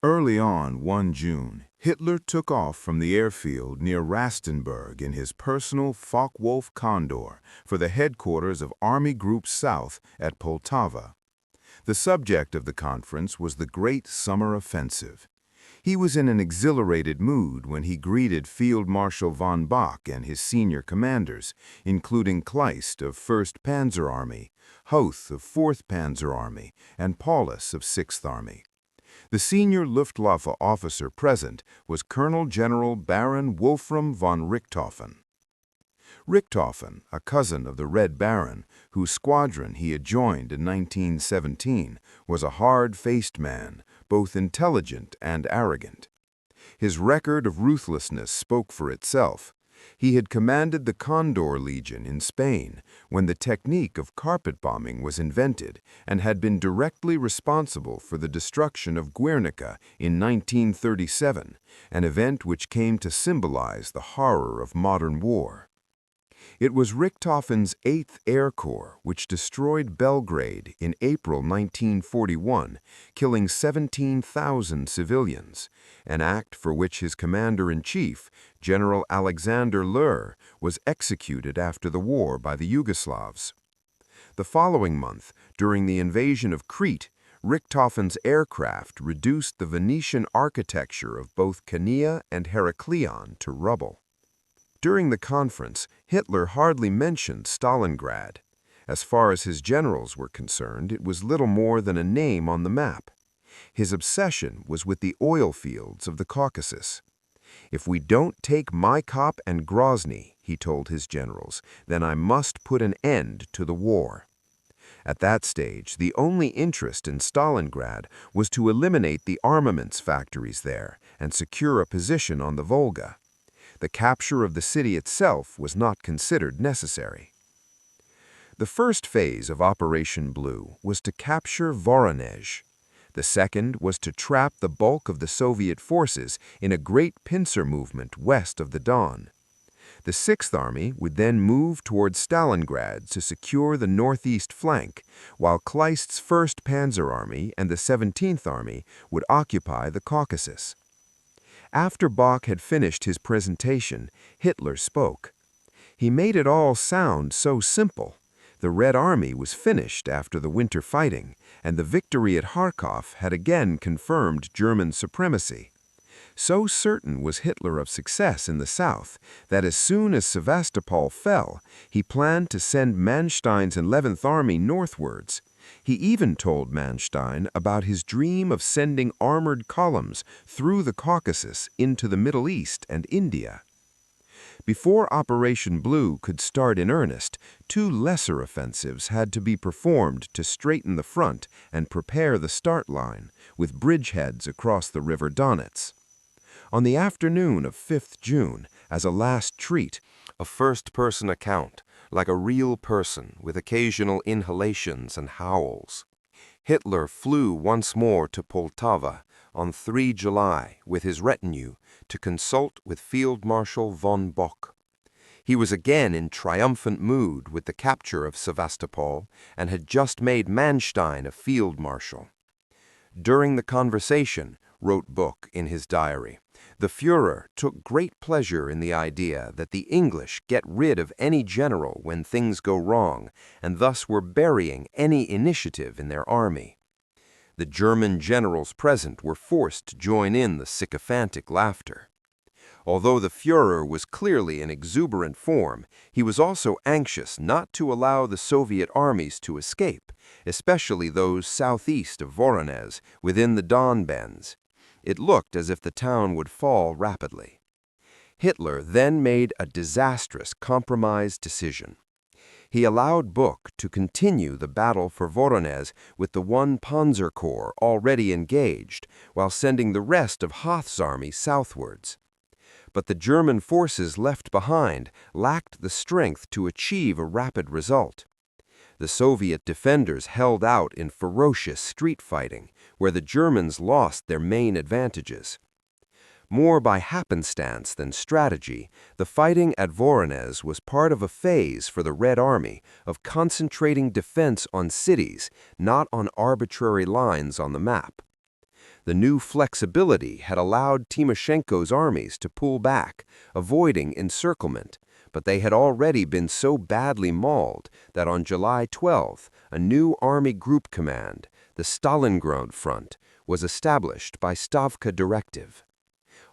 Early on one June, Hitler took off from the airfield near Rastenburg in his personal Focke-Wulf Condor for the headquarters of Army Group South at Poltava. The subject of the conference was the Great Summer Offensive. He was in an exhilarated mood when he greeted Field Marshal von Bock and his senior commanders, including Kleist of 1st Panzer Army, Hoth of 4th Panzer Army, and Paulus of 6th Army. The senior Luftwaffe officer present was Colonel General Baron Wolfram von Richthofen. Richthofen, a cousin of the Red Baron, whose squadron he had joined in 1917, was a hard-faced man, both intelligent and arrogant. His record of ruthlessness spoke for itself. He had commanded the Condor Legion in Spain when the technique of carpet bombing was invented and had been directly responsible for the destruction of Guernica in 1937, an event which came to symbolize the horror of modern war. It was Richthofen's 8th Air Corps which destroyed Belgrade in April 1941, killing 17,000 civilians, an act for which his commander-in-chief, General Alexander Löhr, was executed after the war by the Yugoslavs. The following month, during the invasion of Crete, Richthofen's aircraft reduced the Venetian architecture of both Chania and Heraklion to rubble. During the conference, Hitler hardly mentioned Stalingrad. As far as his generals were concerned, it was little more than a name on the map. His obsession was with the oil fields of the Caucasus. "If we don't take Maikop and Grozny," he told his generals, "then I must put an end to the war." At that stage, the only interest in Stalingrad was to eliminate the armaments factories there and secure a position on the Volga. The capture of the city itself was not considered necessary. The first phase of Operation Blue was to capture Voronezh. The second was to trap the bulk of the Soviet forces in a great pincer movement west of the Don. The 6th Army would then move towards Stalingrad to secure the northeast flank, while Kleist's 1st Panzer Army and the 17th Army would occupy the Caucasus. After Bock had finished his presentation, Hitler spoke. He made it all sound so simple. The Red Army was finished after the winter fighting, and the victory at Kharkov had again confirmed German supremacy. So certain was Hitler of success in the south that as soon as Sevastopol fell, he planned to send Manstein's 11th Army northwards. He even told Manstein about his dream of sending armored columns through the Caucasus into the Middle East and India. Before Operation Blue could start in earnest, two lesser offensives had to be performed to straighten the front and prepare the start line, with bridgeheads across the River Donets. On the afternoon of 5th June, as a last treat, a first-person account, like a real person with occasional inhalations and howls, Hitler flew once more to Poltava on 3 July with his retinue to consult with Field Marshal von Bock. He was again in triumphant mood with the capture of Sevastopol and had just made Manstein a field marshal. During the conversation, wrote Bock in his diary, the Führer took great pleasure in the idea that the English get rid of any general when things go wrong, and thus were burying any initiative in their army. The German generals present were forced to join in the sycophantic laughter. Although the Führer was clearly in exuberant form, he was also anxious not to allow the Soviet armies to escape, especially those southeast of Voronezh, within the Don bends. It looked as if the town would fall rapidly. Hitler then made a disastrous compromise decision. He allowed Bock to continue the battle for Voronezh with the 1 Panzer Corps already engaged, while sending the rest of Hoth's army southwards. But the German forces left behind lacked the strength to achieve a rapid result. The Soviet defenders held out in ferocious street fighting, where the Germans lost their main advantages. More by happenstance than strategy, the fighting at Voronezh was part of a phase for the Red Army of concentrating defense on cities, not on arbitrary lines on the map. The new flexibility had allowed Timoshenko's armies to pull back, avoiding encirclement, but they had already been so badly mauled that on July 12th, a new army group command, the Stalingrad Front, was established by Stavka Directive.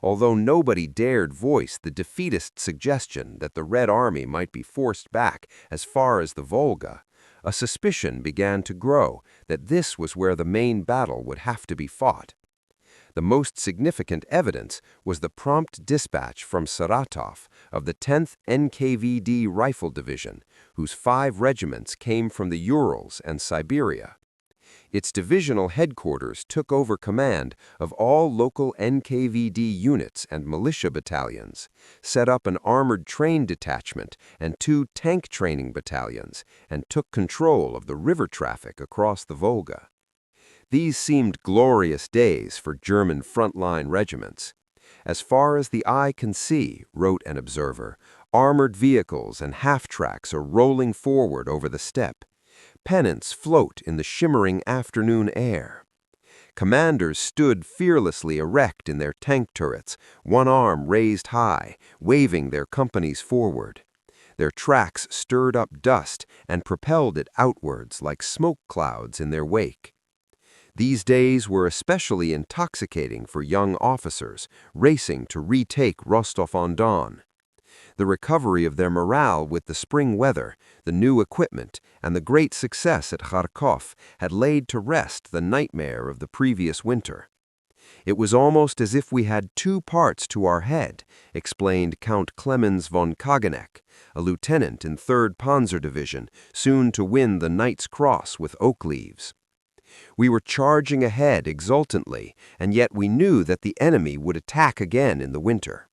Although nobody dared voice the defeatist suggestion that the Red Army might be forced back as far as the Volga, a suspicion began to grow that this was where the main battle would have to be fought. The most significant evidence was the prompt dispatch from Saratov of the 10th NKVD Rifle Division, whose 5 regiments came from the Urals and Siberia. Its divisional headquarters took over command of all local NKVD units and militia battalions, set up an armored train detachment and 2 tank training battalions, and took control of the river traffic across the Volga. These seemed glorious days for German frontline regiments. As far as the eye can see, wrote an observer, armored vehicles and half-tracks are rolling forward over the steppe. Pennants float in the shimmering afternoon air. Commanders stood fearlessly erect in their tank turrets, one arm raised high, waving their companies forward. Their tracks stirred up dust and propelled it outwards like smoke clouds in their wake. These days were especially intoxicating for young officers racing to retake Rostov-on-Don. The recovery of their morale with the spring weather, the new equipment, and the great success at Kharkov had laid to rest the nightmare of the previous winter. It was almost as if we had 2 parts to our head, explained Count Clemens von Kageneck, a lieutenant in 3rd Panzer Division, soon to win the Knight's Cross with oak leaves. We were charging ahead exultantly, and yet we knew that the enemy would attack again in the winter.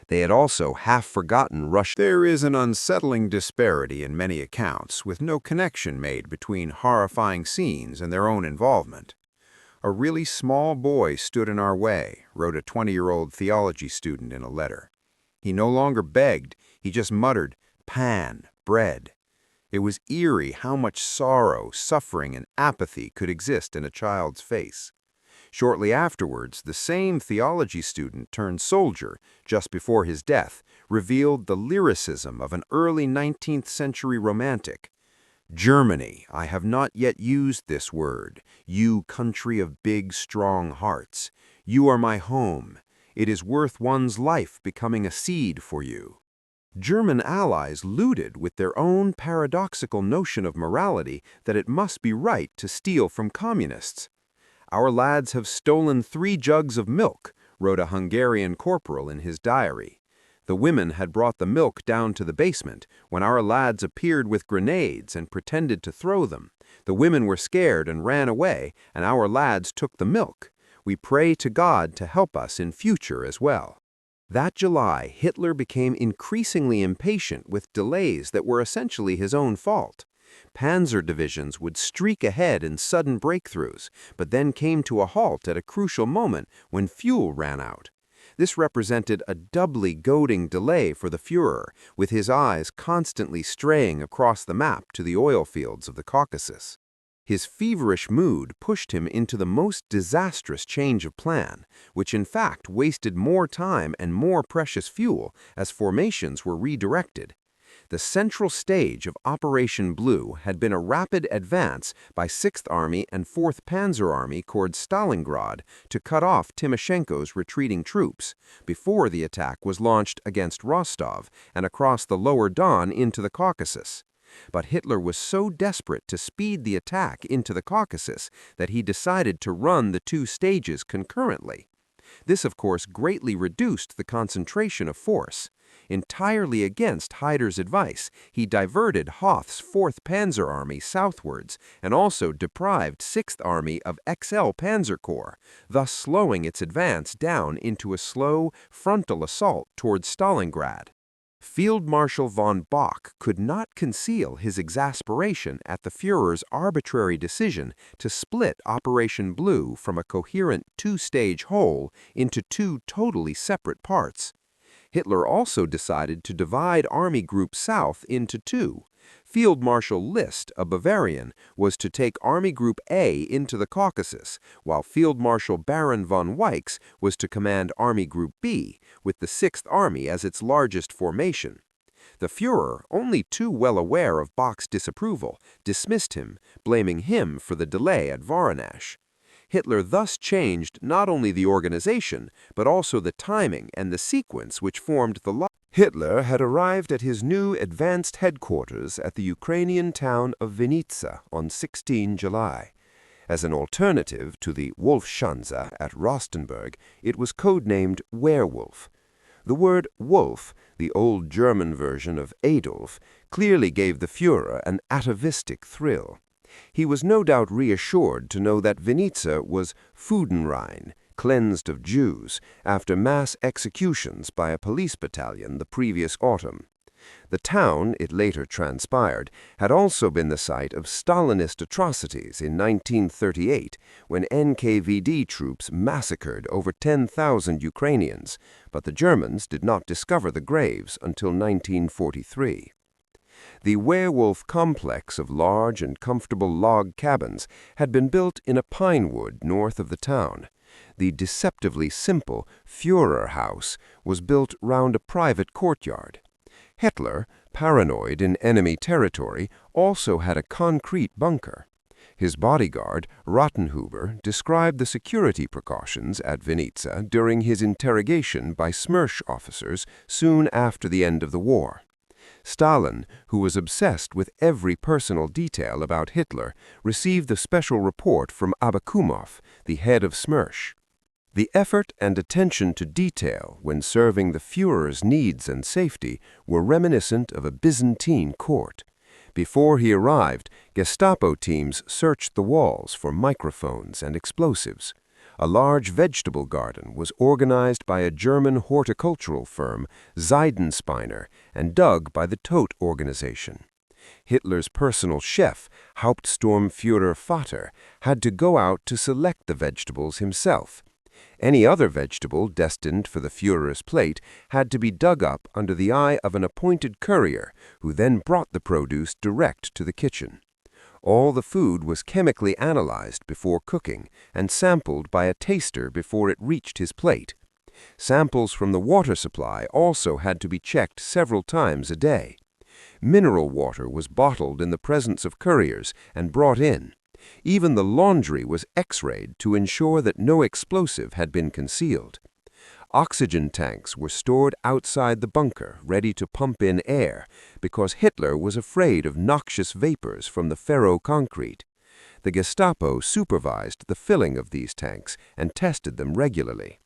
They had also half forgotten Russia. There is an unsettling disparity in many accounts, with no connection made between horrifying scenes and their own involvement. A really small boy stood in our way, wrote a 20-year-old theology student in a letter. He no longer begged, he just muttered, "Pan, bread." It was eerie how much sorrow, suffering, and apathy could exist in a child's face. Shortly afterwards, the same theology student turned soldier, just before his death, revealed the lyricism of an early 19th century romantic. "Germany, I have not yet used this word, you country of big, strong hearts. You are my home. It is worth one's life becoming a seed for you." German allies looted with their own paradoxical notion of morality that it must be right to steal from communists. "Our lads have stolen 3 jugs of milk," wrote a Hungarian corporal in his diary. "The women had brought the milk down to the basement when our lads appeared with grenades and pretended to throw them. The women were scared and ran away, and our lads took the milk. We pray to God to help us in future as well." That July, Hitler became increasingly impatient with delays that were essentially his own fault. Panzer divisions would streak ahead in sudden breakthroughs, but then came to a halt at a crucial moment when fuel ran out. This represented a doubly goading delay for the Führer, with his eyes constantly straying across the map to the oil fields of the Caucasus. His feverish mood pushed him into the most disastrous change of plan, which in fact wasted more time and more precious fuel as formations were redirected. The central stage of Operation Blue had been a rapid advance by 6th Army and 4th Panzer Army toward Stalingrad to cut off Timoshenko's retreating troops, before the attack was launched against Rostov and across the lower Don into the Caucasus. But Hitler was so desperate to speed the attack into the Caucasus that he decided to run the 2 stages concurrently. This, of course, greatly reduced the concentration of force. Entirely against Hyder's advice, he diverted Hoth's 4th Panzer Army southwards and also deprived 6th Army of XL Panzer Corps, thus slowing its advance down into a slow, frontal assault towards Stalingrad. Field Marshal von Bock could not conceal his exasperation at the Führer's arbitrary decision to split Operation Blue from a coherent 2-stage whole into 2 totally separate parts. Hitler also decided to divide Army Group South into 2. Field Marshal List, a Bavarian, was to take Army Group A into the Caucasus, while Field Marshal Baron von Weichs was to command Army Group B, with the 6th Army as its largest formation. The Führer, only too well aware of Bach's disapproval, dismissed him, blaming him for the delay at Voronezh. Hitler thus changed not only the organization, but also the timing and the sequence which formed the line. Hitler had arrived at his new advanced headquarters at the Ukrainian town of Vinnytsia on 16 July. As an alternative to the Wolfschanze at Rostenburg, it was codenamed Werewolf. The word wolf, the old German version of Adolf, clearly gave the Führer an atavistic thrill. He was no doubt reassured to know that Vinnytsia was Fudenrein, cleansed of Jews, after mass executions by a police battalion the previous autumn. The town, it later transpired, had also been the site of Stalinist atrocities in 1938, when NKVD troops massacred over 10,000 Ukrainians, but the Germans did not discover the graves until 1943. The Werewolf complex of large and comfortable log cabins had been built in a pine wood north of the town. The deceptively simple Führer house was built round a private courtyard. Hitler, paranoid in enemy territory, also had a concrete bunker. His bodyguard, Rottenhuber, described the security precautions at Vinnytsia during his interrogation by Smersh officers soon after the end of the war. Stalin, who was obsessed with every personal detail about Hitler, received the special report from Abakumov, the head of Smersh. The effort and attention to detail when serving the Führer's needs and safety were reminiscent of a Byzantine court. Before he arrived, Gestapo teams searched the walls for microphones and explosives. A large vegetable garden was organized by a German horticultural firm, Seidenspiner, and dug by the Todt organization. Hitler's personal chef, Hauptsturmführer Vater, had to go out to select the vegetables himself. Any other vegetable destined for the Führer's plate had to be dug up under the eye of an appointed courier, who then brought the produce direct to the kitchen. All the food was chemically analyzed before cooking and sampled by a taster before it reached his plate. Samples from the water supply also had to be checked several times a day. Mineral water was bottled in the presence of couriers and brought in. Even the laundry was X-rayed to ensure that no explosive had been concealed. Oxygen tanks were stored outside the bunker, ready to pump in air, because Hitler was afraid of noxious vapors from the ferro-concrete. The Gestapo supervised the filling of these tanks and tested them regularly.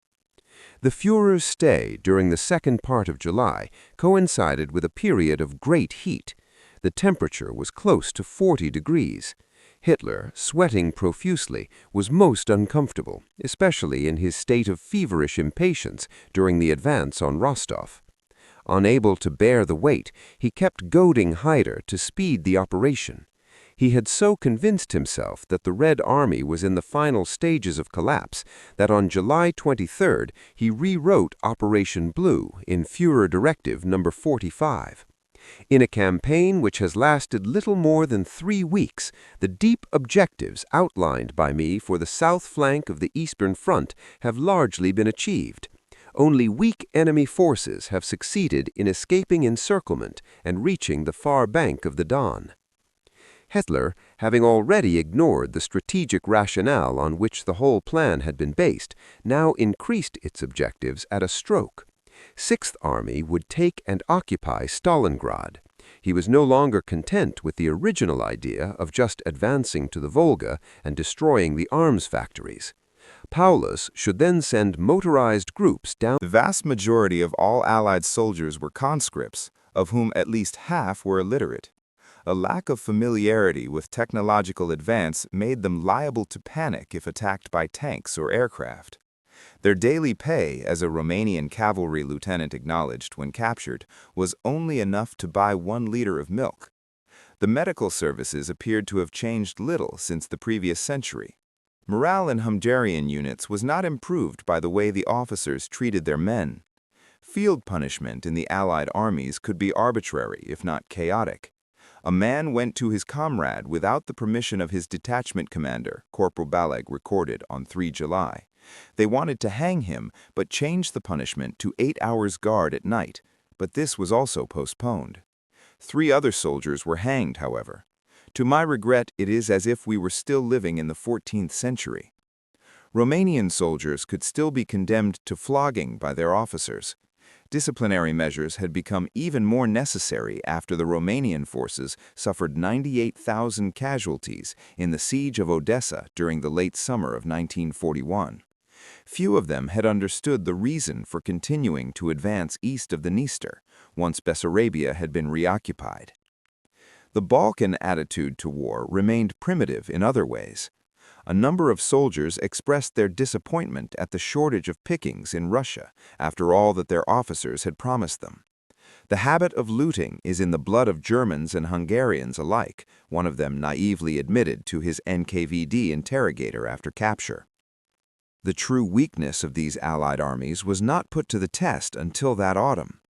The Führer's stay during the second part of July coincided with a period of great heat. The temperature was close to 40 degrees. Hitler, sweating profusely, was most uncomfortable, especially in his state of feverish impatience during the advance on Rostov. Unable to bear the weight, he kept goading Hyder to speed the operation. He had so convinced himself that the Red Army was in the final stages of collapse that on July 23rd he rewrote Operation Blue in Führer Directive No. 45. In a campaign which has lasted little more than 3 weeks, the deep objectives outlined by me for the south flank of the Eastern Front have largely been achieved. Only weak enemy forces have succeeded in escaping encirclement and reaching the far bank of the Don. Hitler, having already ignored the strategic rationale on which the whole plan had been based, now increased its objectives at a stroke. 6th Army would take and occupy Stalingrad. He was no longer content with the original idea of just advancing to the Volga and destroying the arms factories. Paulus should then send motorized groups down. The vast majority of all Allied soldiers were conscripts, of whom at least half were illiterate. A lack of familiarity with technological advance made them liable to panic if attacked by tanks or aircraft. Their daily pay, as a Romanian cavalry lieutenant acknowledged when captured, was only enough to buy 1 liter of milk. The medical services appeared to have changed little since the previous century. Morale in Hungarian units was not improved by the way the officers treated their men. Field punishment in the Allied armies could be arbitrary, if not chaotic. A man went to his comrade without the permission of his detachment commander, Corporal Balag recorded on 3 July. They wanted to hang him, but changed the punishment to 8 hours guard at night, but this was also postponed. 3 other soldiers were hanged, however. To my regret, it is as if we were still living in the 14th century. Romanian soldiers could still be condemned to flogging by their officers. Disciplinary measures had become even more necessary after the Romanian forces suffered 98,000 casualties in the siege of Odessa during the late summer of 1941. Few of them had understood the reason for continuing to advance east of the Dniester, once Bessarabia had been reoccupied. The Balkan attitude to war remained primitive in other ways. A number of soldiers expressed their disappointment at the shortage of pickings in Russia after all that their officers had promised them. The habit of looting is in the blood of Germans and Hungarians alike, one of them naively admitted to his NKVD interrogator after capture. The true weakness of these Allied armies was not put to the test until that autumn.